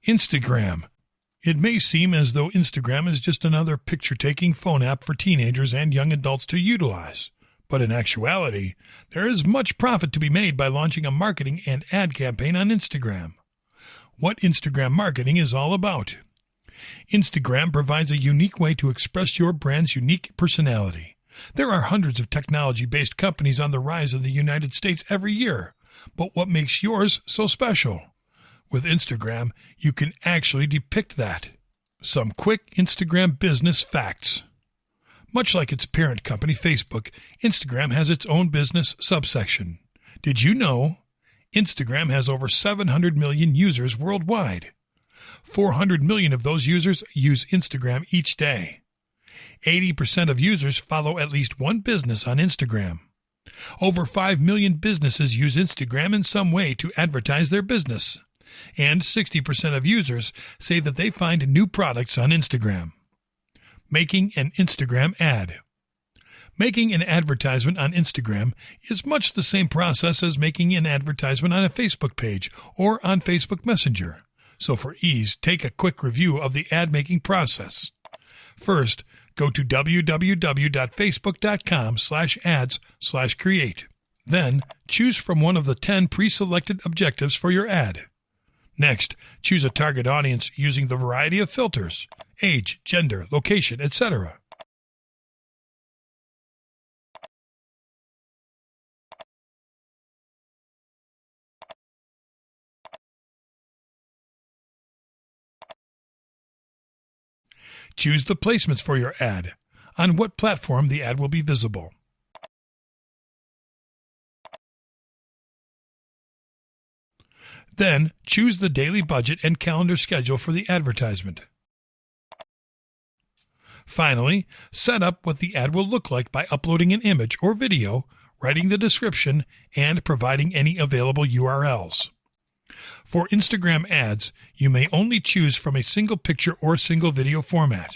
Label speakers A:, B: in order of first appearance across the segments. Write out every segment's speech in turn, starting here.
A: Instagram. It may seem as though Instagram is just another picture-taking phone app for teenagers and young adults to utilize. But in actuality, there is much profit to be made by launching a marketing and ad campaign on Instagram. What Instagram marketing is all about. Instagram provides a unique way to express your brand's unique personality. There are hundreds of technology-based companies on the rise in the United States every year. But what makes yours so special? With Instagram, you can actually depict that. Some quick Instagram business facts. Much like its parent company, Facebook, Instagram has its own business subsection. Did you know? Instagram has over 700 million users worldwide. 400 million of those users use Instagram each day. 80% of users follow at least one business on Instagram. Over 5 million businesses use Instagram in some way to advertise their business. And 60% of users say that they find new products on Instagram. Making an Instagram ad. Making an advertisement on Instagram is much the same process as making an advertisement on a Facebook page or on Facebook Messenger. So for ease, take a quick review of the ad-making process. First, go to www.facebook.com/ads/create. Then, choose from one of the 10 pre-selected objectives for your ad. Next, choose a target audience using the variety of filters: age, gender, location, etc. Choose the placements for your ad. On what platform the ad will be visible. Then, choose the daily budget and calendar schedule for the advertisement. Finally, set up what the ad will look like by uploading an image or video, writing the description, and providing any available URLs. For Instagram ads, you may only choose from a single picture or single video format.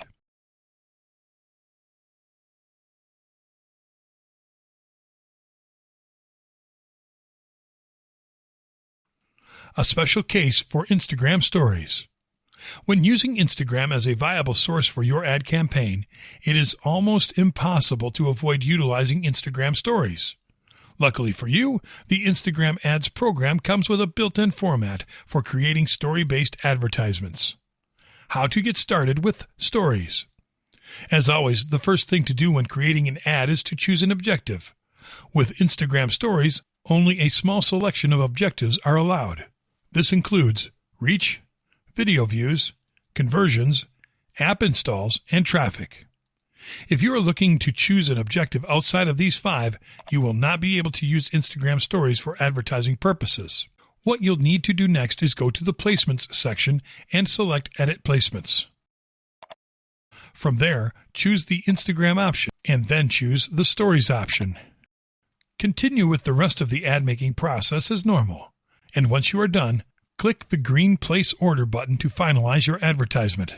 A: A special case for Instagram stories. When using Instagram as a viable source for your ad campaign, it is almost impossible to avoid utilizing Instagram stories. Luckily for you, the Instagram Ads program comes with a built-in format for creating story-based advertisements. How to get started with stories. As always, the first thing to do when creating an ad is to choose an objective. With Instagram stories, only a small selection of objectives are allowed. This includes reach, video views, conversions, app installs, and traffic. If you are looking to choose an objective outside of these 5, you will not be able to use Instagram stories for advertising purposes. What you'll need to do next is go to the Placements section and select Edit Placements. From there, choose the Instagram option and then choose the Stories option. Continue with the rest of the ad-making process as normal. And once you are done, click the green Place Order button to finalize your advertisement.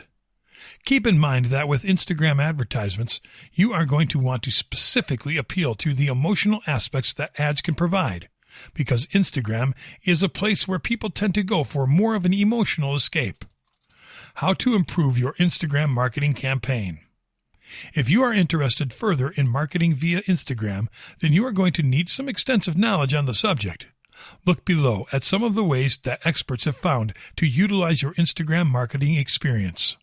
A: Keep in mind that with Instagram advertisements, you are going to want to specifically appeal to the emotional aspects that ads can provide, because Instagram is a place where people tend to go for more of an emotional escape. How to improve your Instagram marketing campaign. If you are interested further in marketing via Instagram, then you are going to need some extensive knowledge on the subject. Look below at some of the ways that experts have found to utilize your Instagram marketing experience.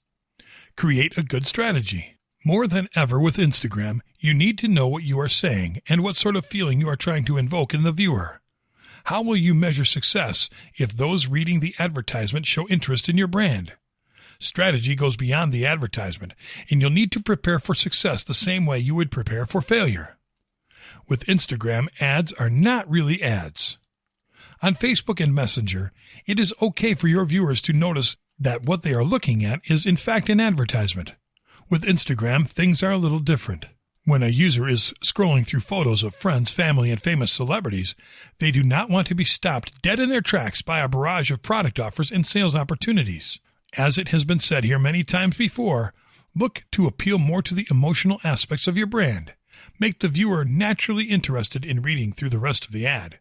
A: Create a good strategy. More than ever with Instagram, you need to know what you are saying and what sort of feeling you are trying to invoke in the viewer. How will you measure success if those reading the advertisement show interest in your brand? Strategy goes beyond the advertisement, and you'll need to prepare for success the same way you would prepare for failure. With Instagram, ads are not really ads. On Facebook and Messenger, it is okay for your viewers to notice that what they are looking at is in fact an advertisement. With Instagram, things are a little different. When a user is scrolling through photos of friends, family, and famous celebrities, they do not want to be stopped dead in their tracks by a barrage of product offers and sales opportunities. As it has been said here many times before, look to appeal more to the emotional aspects of your brand. Make the viewer naturally interested in reading through the rest of the ad.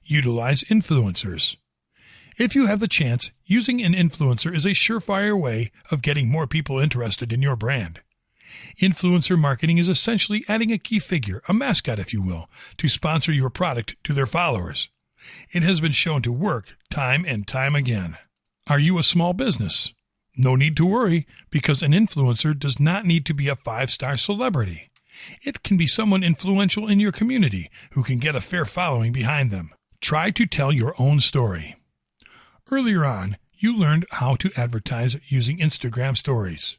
A: Utilize influencers. If you have the chance, using an influencer is a surefire way of getting more people interested in your brand. Influencer marketing is essentially adding a key figure, a mascot if you will, to sponsor your product to their followers. It has been shown to work time and time again. Are you a small business? No need to worry, because an influencer does not need to be a 5-star celebrity. It can be someone influential in your community who can get a fair following behind them. Try to tell your own story. Earlier on, you learned how to advertise using Instagram stories.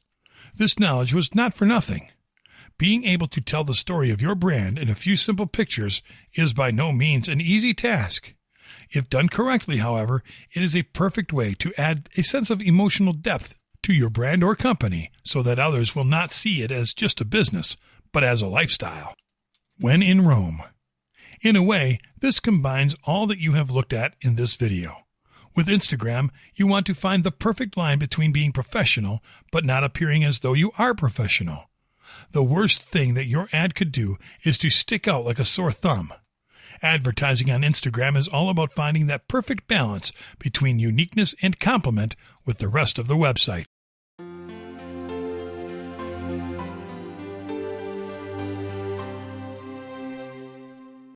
A: This knowledge was not for nothing. Being able to tell the story of your brand in a few simple pictures is by no means an easy task. If done correctly, however, it is a perfect way to add a sense of emotional depth to your brand or company so that others will not see it as just a business, but as a lifestyle. When in Rome. In a way, this combines all that you have looked at in this video. With Instagram, you want to find the perfect line between being professional but not appearing as though you are professional. The worst thing that your ad could do is to stick out like a sore thumb. Advertising on Instagram is all about finding that perfect balance between uniqueness and complement with the rest of the website.